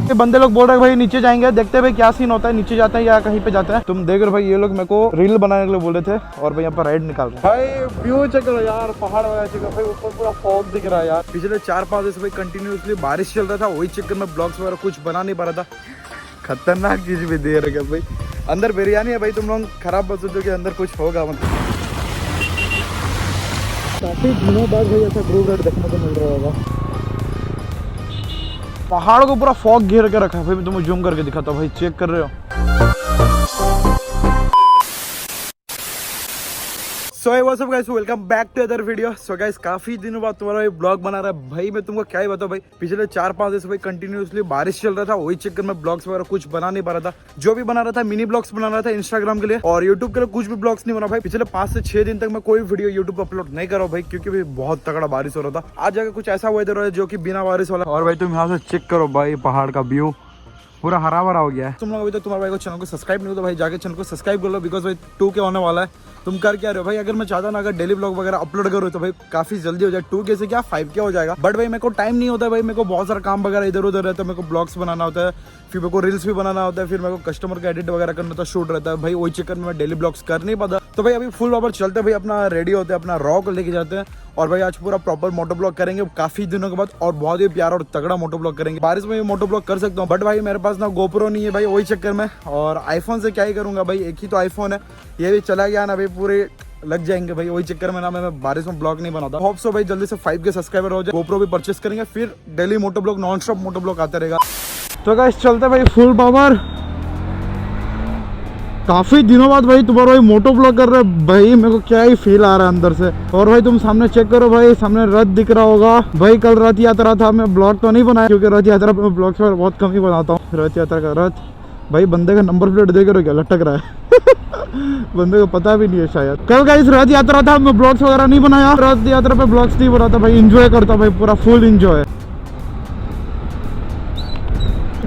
ये बंदे लोग बोल रहे हैं भाई नीचे जाएंगे, देखते हैं भाई क्या सीन होता है, नीचे जाते हैं या कहीं पे जाते हैं। तुम देख रहे हो भाई ये लोग मेरे को रील बनाने के लिए बोल रहे थे और भाई यहाँ पर राइड निकाल रहे हैं। भाई व्यू चेक करो यार, पहाड़ वगैरह चेक करो भाई, ऊपर पूरा फॉग दिख रहा है यार। पिछले 4-5 दिन से भाई कंटिन्यूसली बारिश चल रहा था, वही चक्कर में ब्लॉग्स वगैरह कुछ बना नहीं पा रहा था। खतरनाक चीज भी दे रहे भाई, अंदर बिरयानी है भाई, तुम लोग खराब मत सोचो कि अंदर कुछ होगा। मतलब काफी दिनों बाद भाई ऐसा ग्रुप राइड देखने को मिल रहा होगा। पहाड़ को पूरा फॉग घेर के रखा है भाई, मैं तुम्हें जूम करके दिखाता हूँ भाई, चेक कर रहे हो। So what's up guys, welcome back to other video. So guys काफी दिनों बाद तुम्हारा ये ब्लॉग बना रहा है भाई। मैं तुमको क्या ही बताऊं भाई, पिछले 4-5 दिन से भाई कंटिन्यूसली बारिश चल रहा था, वही चक्कर में ब्लॉग्स वगैरह कुछ बना नहीं पा रहा था। जो भी बना रहा था मिनी ब्लॉग्स बना रहा था इंस्टाग्राम के लिए, और यूट्यूब के लिए कुछ भी ब्लॉग्स नहीं बना भाई। पिछले 5 से 6 दिन तक मैं कोई वीडियो यूट्यूब अपलोड नहीं कर रहा भाई, क्योंकि भाई बहुत तगड़ा बारिश हो रहा था। आज जाकर कुछ ऐसा वेदर है जो कि बिना बारिश वाला। और भाई तुम यहाँ से चेक करो भाई, पहाड़ का व्यू पूरा हरा भरा हो गया है। तुम लोग अभी तो तुम्हारे भाई को चैनल को सब्सक्राइब नहीं हो तो भाई जाके चैनल को सब्सक्राइब कर लो, बिकॉज भाई 2K होने वाला है। तुम कर क्या रहे हो भाई, अगर मैं चाहता ना अगर डेली ब्लॉग वगैरह अपलोड करूँ तो भाई काफी जल्दी हो जाए, 2K से क्या 5K हो जाएगा। बट भाई मेरे को टाइम नहीं होता है भाई, मेरे को बहुत सारा काम वगैरह इधर उधर रहता है। मेरे को ब्लॉग्स बनाना होता है, फिर मेरे को रील्स भी बनाना होता है, फिर मेरे को कस्टमर का एडिट वगैरह करना होता है, शूट रहता है भाई, वही चक्कर में मैं डेली ब्लॉग्स कर नहीं पाता। तो भाई अभी फुल ओवर चलते भाई, अपना रेडी होते हैं, अपना रॉ को लेके जाते हैं और भाई आज पूरा प्रॉपर मोटो ब्लॉग करेंगे काफी दिनों के बाद, और बहुत ही प्यारा और तगड़ा मोटो ब्लॉग करेंगे। बारिश में भी मोटो ब्लॉग कर सकता हूँ, बट भाई मेरे पास ना गोप्रो नहीं है भाई, वही चक्कर में। और आईफोन से क्या ही करूंगा भाई, एक ही तो आईफोन है, ये भी चला गया ना भाई, पूरे लग जाएंगे भाई, वही चक्कर में ना मैं बारिश में ब्लॉग नहीं बनाता। होप सो भाई जल्दी से 5K सब्सक्राइबर हो जाए, गोप्रो भी परचेस करेंगे, फिर डेली मोटो ब्लॉग नॉन स्टॉप मोटो ब्लॉग आता रहेगा। तो गाइस चलते भाई फुल पावर। काफी दिनों बाद भाई तुम्हारा भाई मोटो ब्लॉग कर रहे हैं भाई, मेरे को क्या ही फील आ रहा है अंदर से। और भाई तुम सामने चेक करो भाई, सामने रथ दिख रहा होगा भाई। कल रथ यात्रा था, मैं ब्लॉग तो नहीं बनाया क्योंकि रथ यात्रा पे ब्लॉग्स पर बहुत कम ही बनाता हूँ। रथ यात्रा का रथ भाई, बंदे का नंबर प्लेट देख रहे हो क्या लटक रहा है बंदे को पता भी नहीं है शायद। कल का इस रथ यात्रा था, मैं ब्लॉग्स वगैरह नहीं बनाया, रथ यात्रा पे ब्लॉग्स नहीं बनाता भाई, एंजॉय करता भाई, पूरा फुल एंजॉय।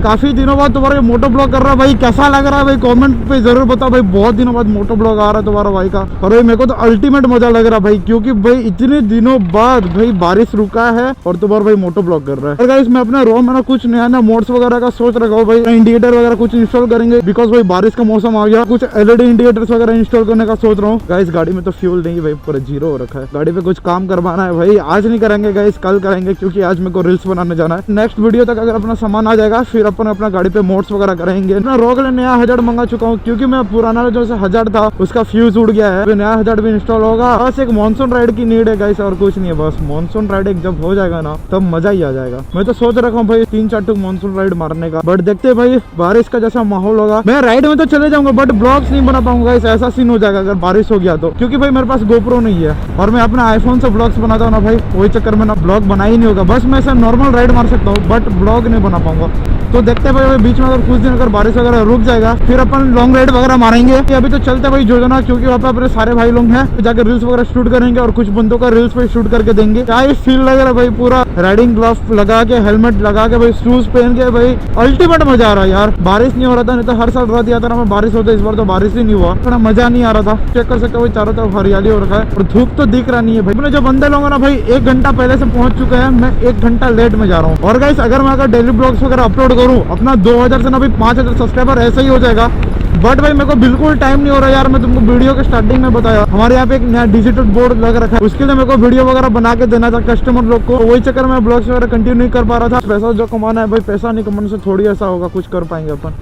काफी दिनों बाद तुम्हारा मोटो ब्लॉग कर रहा है भाई, कैसा लग रहा है भाई कमेंट पे जरूर बताओ भाई। बहुत दिनों बाद मोटो ब्लॉग आ रहा है तुम्हारा भाई का, और भाई मेरे को तो अल्टीमेट मजा लग रहा है भाई, क्योंकि भाई इतने दिनों बाद भाई बारिश रुका है और तुम्हारा भाई मोटो ब्लॉग कर रहा है। और गाइस मैं अपने रो में ना कुछ नया नया मोड्स वगैरह का सोच रखा हूँ भाई, इंडिकेटर वगैरह कुछ इंस्टॉल करेंगे, बिकॉज भाई बारिश का मौसम आ गया। कुछ LED इंडिकेटर्स वगैरह इंस्टॉल करने का सोच रहा हूँ। गाइस गाड़ी में तो फ्यूल नहीं भाई, पूरा जीरो हो रखा है, गाड़ी पे कुछ काम करवाना है भाई। आज नहीं करेंगे गाइस, कल करेंगे, क्योंकि आज मेरे को रील्स बनाने जाना है। नेक्स्ट वीडियो तक अगर अपना सामान आ जाएगा फिर अपन अपना गाड़ी पे मोड्स वगैरह करेंगे। अपना रोक ले नया हजार्ड मंगा चुका हूँ, क्योंकि मैं पुराना जो हजार्ड था उसका फ्यूज उड़ गया है, नया हजार्ड भी इंस्टॉल होगा। बस एक मॉनसून राइड की नीड है गाइस, और कुछ नहीं है। बस मॉनसून राइड एक जब हो जाएगा ना तब मजा ही आ जाएगा। मैं तो सोच रखा हूँ भाई 3-4 टूक मॉनसून राइड मारने का, बट देखते भाई बारिश का जैसा माहौल होगा। मैं राइड में तो चले जाऊंगा बट ब्लॉग्स नहीं बना पाऊंगा, ऐसा सीन हो जाएगा अगर बारिश हो गया तो, क्योंकि भाई मेरे पास गोप्रो नहीं है और मैं अपने आईफोन से ब्लॉग्स बनाता हूँ ना भाई, वही चक्कर में ना ब्लॉग बना ही नहीं होगा। बस मैं ऐसा नॉर्मल राइड मार सकता हूँ बट ब्लॉग नहीं बना पाऊंगा। तो देखते भाई बीच में अगर कुछ दिन अगर बारिश वगैरह रुक जाएगा फिर अपन लॉन्ग राइड वगैरह मारेंगे। अभी तो चलते भाई योजना, क्योंकि वहाँ पे अपने सारे भाई लोग हैं, जाकर रील्स वगैरह शूट करेंगे और कुछ बंदों का रील्स पे शूट करके देंगे। क्या ही फील लग रहा है भाई, पूरा राइडिंग ग्लव्स लगा के, हेलमेट लगा के भाई, शूज पहन के भाई, अल्टीमेट मजा आ रहा है यार। बारिश नहीं हो रहा था, नहीं तो हर साल रथ यात्रा में बारिश होता है, इस बार तो बारिश ही नहीं हुआ, थोड़ा मजा नहीं आ रहा था। चेक कर सकते हो भाई, चारों तरफ हरियाली हो रखा है और धूप तो दिख रहा नहीं है भाई। मैंने जो बंदे लोग ना भाई 1 घंटा पहले से पहुंच चुके हैं, मैं 1 घंटा लेट में जा रहा हूँ। और गाइस अगर मैं अगर डेली ब्लॉग्स वगैरह अपलोड करूँ, अपना 2000 से ना भाई 5000 सब्सक्राइबर ऐसा ही हो जाएगा। बट भाई मेरे को बिल्कुल टाइम नहीं हो रहा यार। मैं तुमको वीडियो के स्टार्टिंग में बताया, हमारे यहाँ पे एक नया डिजिटल बोर्ड लग रखा है, उसके लिए मेरे को वीडियो वगैरह बना के देना था कस्टमर लोग को, वही चक्कर में ब्लॉग्स वगैरह कंटिन्यू नहीं कर पा रहा था। पैसा जो कमाना है भाई, पैसा नहीं कमाने से थोड़ी ऐसा होगा कुछ कर पाएंगे अपन।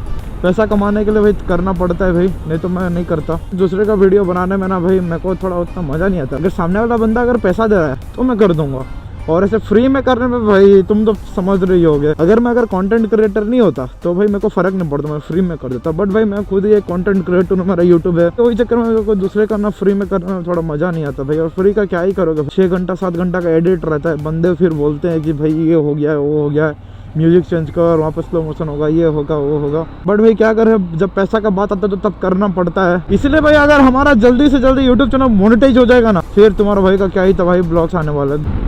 पैसा कमाने के लिए भाई करना पड़ता है भाई, नहीं तो मैं नहीं करता। दूसरे का वीडियो बनाने में ना भाई मेरे को थोड़ा उतना मजा नहीं आता। अगर सामने वाला बंदा अगर पैसा दे रहा है तो मैं कर दूंगा, और ऐसे फ्री में करने में भाई तुम तो समझ रही होगे। अगर मैं कंटेंट क्रिएटर नहीं होता तो भाई मेरे को फर्क नहीं पड़ता, मैं फ्री में कर देता। बट भाई मैं खुद ही एक कंटेंट क्रिएटर हूँ, मेरा यूट्यूब है, तो वही चक्कर में मेरे को दूसरे करना फ्री में करने में थोड़ा मजा नहीं आता भाई। और फ्री का क्या ही करोगे, 6 घंटा 7 घंटा का एडिट रहता है, बंदे फिर बोलते हैं कि भाई ये हो गया है, वो हो गया है, म्यूजिक चेंज कर, वहाँ पर स्लो मोशन होगा, ये होगा वो होगा। बट भाई क्या करे, जब पैसा का बात आता है तो तब करना पड़ता है। इसलिए भाई अगर हमारा जल्दी से जल्दी यूट्यूब चैनल मोनेटाइज हो जाएगा ना, फिर तुम्हारा भाई का क्या ही तबाही ब्लॉग्स आने वाला है।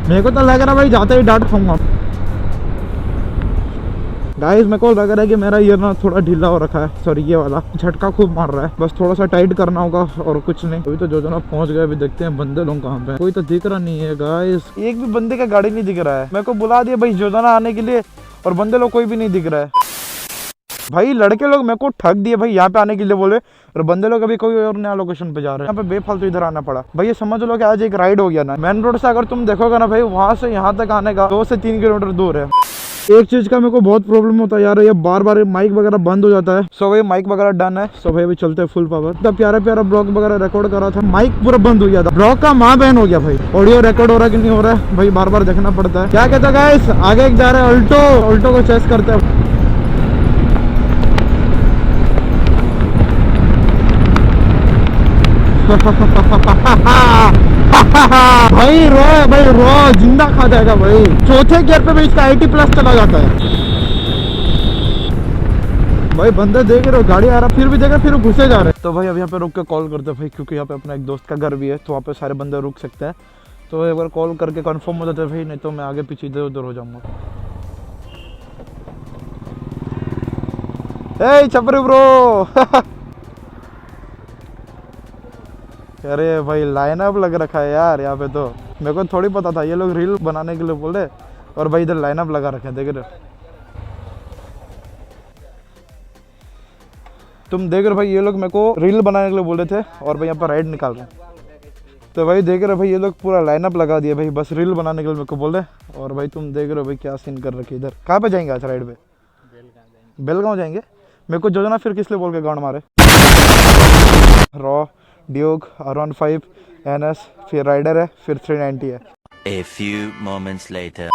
मेरे को तो लग रहा है भाई जाते ही डांट खाऊंगा। गाइस मेरे को लग रहा है कि मेरा ईयर ना थोड़ा ढीला हो रखा है, सॉरी ये वाला झटका खूब मार रहा है, बस थोड़ा सा टाइट करना होगा और कुछ नहीं। अभी तो योजना पहुंच गए, अभी देखते हैं बंदे लोग कहाँ पे, कोई तो दिख रहा नहीं है गाइस, एक भी बंदे का गाड़ी नहीं दिख रहा है। मेरे को बुला दिया भाई योजना आने के लिए, और बंदे लोग कोई भी नहीं दिख रहा है भाई। लड़के लोग मेरे को ठग दिए भाई यहाँ पे आने के लिए बोले, और बंदे लोग अभी कोई और नया लोकेशन पे जा रहे हैं। यहाँ पे बेफालतू इधर आना पड़ा भाई। ये समझ लो कि आज एक राइड हो गया ना। मेन रोड से अगर तुम देखोगे ना भाई, वहां से यहाँ तक आने का 2 से 3 किलोमीटर दूर है। एक चीज का मेरे को बहुत प्रॉब्लम होता है यार, ये बार बार माइक वगैरह बंद हो जाता है। सो भाई माइक वगैरह डन है। सो भाई अभी चलते हैं फुल पावर। तब प्यारा प्यारा ब्लॉग वगैरह रिकॉर्ड कर रहा था, माइक पूरा बंद हो गया था। ब्लॉग का माँ बहन हो गया भाई। ऑडियो रिकॉर्ड हो रहा है कि नहीं हो रहा है भाई, बार बार देखना पड़ता है। क्या कहता है गाइस, आगे एक जा रहे हैं अल्टो। अल्टो को चेस करते हैं। भाई रो जिंदा खा जाएगा भाई। चौथे गियर पे भी इसका 80+ चला जाता है भाई। बंदे देख रहे हो, गाड़ी आ रहा फिर भी देख रहे, फिर घुसे जा रहे। तो भाई अब यहाँ पे रुक के कॉल करते हैं भाई, क्योंकि यहाँ पे अपना एक दोस्त का घर भी है, तो वहाँ पे सारे बंदे रुक सकते हैं। तो एक बार कॉल करके कंफर्म हो जाता है भाई, नहीं तो मैं आगे पीछे इधर उधर हो जाऊंगा। ए छपरी ब्रो अरे भाई लाइनअप लग रखा है यार यहाँ पे। तो मेरे को थोड़ी पता था ये लोग रील बनाने के लिए बोले, और भाई इधर लाइनअप लगा रखे हैं, देख रहे तुम देख रहे भाई। ये लोग मेरे को रील बनाने के लिए बोले थे, और भाई यहाँ पर राइड निकाल रहे हैं। तो भाई देख रहे भाई, ये लोग पूरा लाइनअप लगा दिया भाई, बस रील बनाने के लिए मेरे को बोले। और भाई तुम देख रहे हो भाई क्या सीन कर रखे इधर। कहाँ पे जाएंगे आज राइड पे? बेलगांव जाएंगे। मेरे को जो ना फिर किस लिए बोल के गाँड मारे। रॉ ड्यूक R15 NS, फिर राइडर है, फिर 390 है। A few moments later.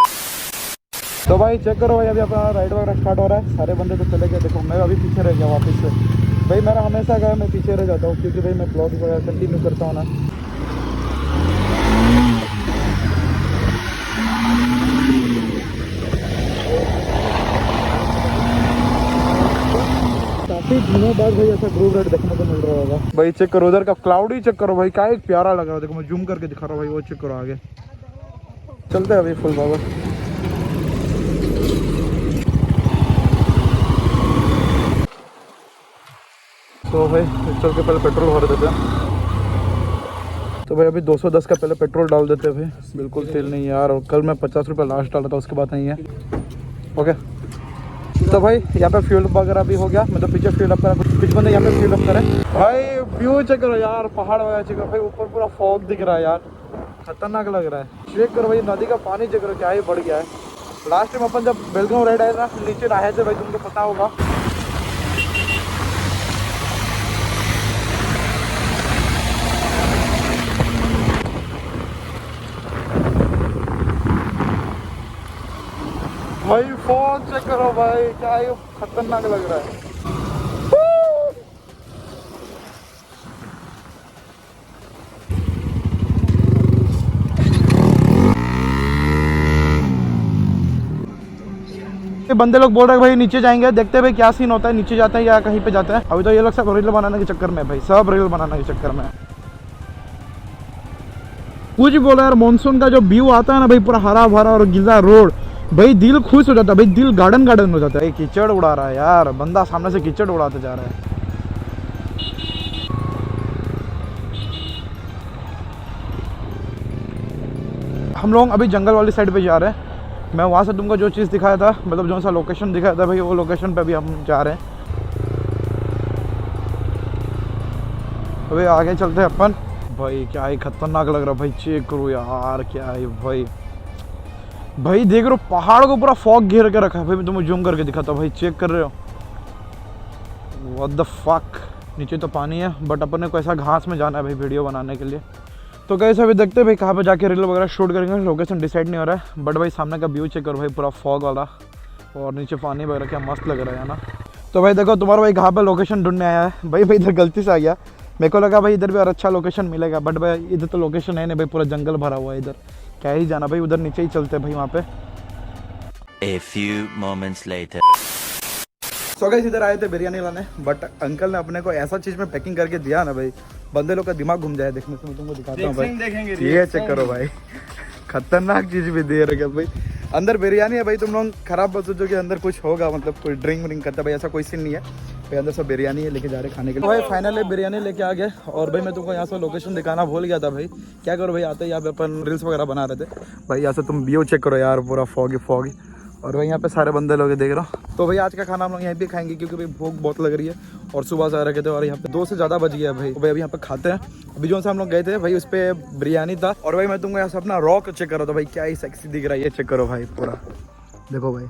तो भाई चेक करो भाई, अभी अपना राइड वगैरह स्टार्ट हो रहा है। सारे बंदे तो चले गए। देखो मैं अभी पीछे रह गया वापस से भाई। मेरा हमेशा गया मैं पीछे रह जाता हूँ, क्योंकि भाई मैं ब्लॉग वगैरह कंटिन्यू करता हूँ ना। काफी दिनों बाद भाई ऐसा ग्रुप राइड देखने को मिल रहा होगा भाई। चेक करो उधर का क्लाउड ही चेक करो भाई, क्या एक प्यारा लग रहा है। देखो मैं जूम करके दिखा रहा हूँ भाई, वो चेक करो आगे। चलते हैं अभी फुल पावर। तो भाई चल के पहले पेट्रोल भर देते हैं। तो भाई अभी 210 का पहले पेट्रोल डाल देते हैं भाई। बिल्कुल तेल नहीं यार, और कल मैं 50 रुपये लास्ट डाला था, उसके बाद नहीं है। ओके तो भाई यहाँ पे फ्यूल वगैरह भी हो गया, मतलब पीछे फ्यूल अप करा, कुछ बंदे यहाँ पे फ्यूल अप करें। भाई व्यू चेक करो यार, पहाड़ वगैरह चेक करो भाई, ऊपर पूरा फॉग दिख रहा है यार, खतरनाक लग रहा है। चेक करो भाई नदी का पानी, चेक करो क्या ही बढ़ गया है। लास्ट टाइम अपन जब बेलगांव राइड आए ना, नीचे नहाए थे भाई, तुमको पता होगा। भाई फोन चेक करो भाई, क्या ही खतरनाक लग रहा है। बंदे लोग बोल रहे हैं भाई नीचे जाएंगे, देखते हैं भाई क्या सीन होता है, नीचे जाते हैं या कहीं पे जाते हैं। अभी तो ये लोग सब रील बनाने के चक्कर में भाई, सब रील बनाने के चक्कर में कुछ बोला यार। मानसून का जो व्यू आता है ना भाई, पूरा हरा भरा और गीला रोड, भाई दिल खुश हो जाता है भाई, दिल गार्डन गार्डन हो जाता है। कीचड़ उड़ा रहा है यार बंदा, सामने से कीचड़ उड़ाते जा रहा है। हम लोग अभी जंगल वाली साइड पे जा रहे हैं। मैं वहाँ से तुमको जो चीज़ दिखाया था, मतलब जो सा लोकेशन दिखाया था भाई, वो लोकेशन पे अभी हम जा रहे हैं। अभी आगे चलते हैं अपन। भाई क्या ही खतरनाक लग रहा है भाई, चेक करो यार क्या है भाई। भाई देख रहे हो पहाड़ को पूरा फॉग घेर के रखा है भाई। मैं तुम्हें जूम करके दिखाता हूँ भाई, चेक कर रहे हो। What the fuck. नीचे तो पानी है, बट अपन ने को ऐसा घास में जाना है भाई वीडियो बनाने के लिए। तो कैसे अभी देखते हैं भाई कहाँ पे जाके रील वगैरह शूट करेंगे। लोकेशन डिसाइड नहीं हो रहा है, बट भाई सामने का व्यू चेक करो भाई, पूरा फॉग वाला, और नीचे पानी वगैरह, क्या मस्त लग रहा है ना। तो भाई देखो तुम्हारा भाई कहाँ पे लोकेशन ढूंढने आया है भाई। भाई इधर गलती से आ गया, मेरे को लगा भाई इधर भी और अच्छा लोकेशन मिलेगा, बट भाई इधर तो लोकेशन है नहीं भाई, पूरा जंगल भरा हुआ है इधर। क्या ही जाना भाई, उधर नीचे ही चलते हैं भाई वहाँ पे। A few moments later. So guys इधर आए थे बिरयानी लाने, बट अंकल ने अपने को ऐसा चीज में पैकिंग करके दिया ना भाई, बंदे लोग का दिमाग घूम जाए देखने से। मैं तुमको दिखाता हूँ भाई, ये चेक करो भाई, खतरनाक चीज भी दे रखे भाई। अंदर बिरयानी है भाई, तुम लोग खराब मत सोचो कि अंदर कुछ होगा, मतलब कोई ड्रिंक व्रिंक करता भाई, ऐसा कोई सीन नहीं है भाई। अंदर सब बिरयानी है, लेके जा रहे खाने के लिए। भाई फाइनली बिरयानी लेके आ गए। और भाई मैं तुमको यहाँ से लोकेशन दिखाना भूल गया था भाई। क्या करो भाई, आते यहाँ पे अपन रील्स वगैरह बना रहे थे भाई। यहाँ से तुम व्यू चेक करो यार, पूरा फॉगी फॉगी, और भाई यहाँ पे सारे बंदे लोग देख रहा हूँ। तो भाई आज का खाना हम लोग यहीं पे खाएंगे क्योंकि भाई भूख बहुत लग रही है और सुबह से आ रखे थे और यहाँ पे 2 से ज़्यादा बज गया है भाई। तो भाई अभी यहाँ पे खाते हैं। अभी जो से हम लोग गए थे भाई उस पर बिरयानी था और भाई मैं तुमको यहाँ से अपना रॉक चेक करो तो भाई क्या ही सेक्सी दिख रहा है, ये चेक करो भाई पूरा देखो भाई।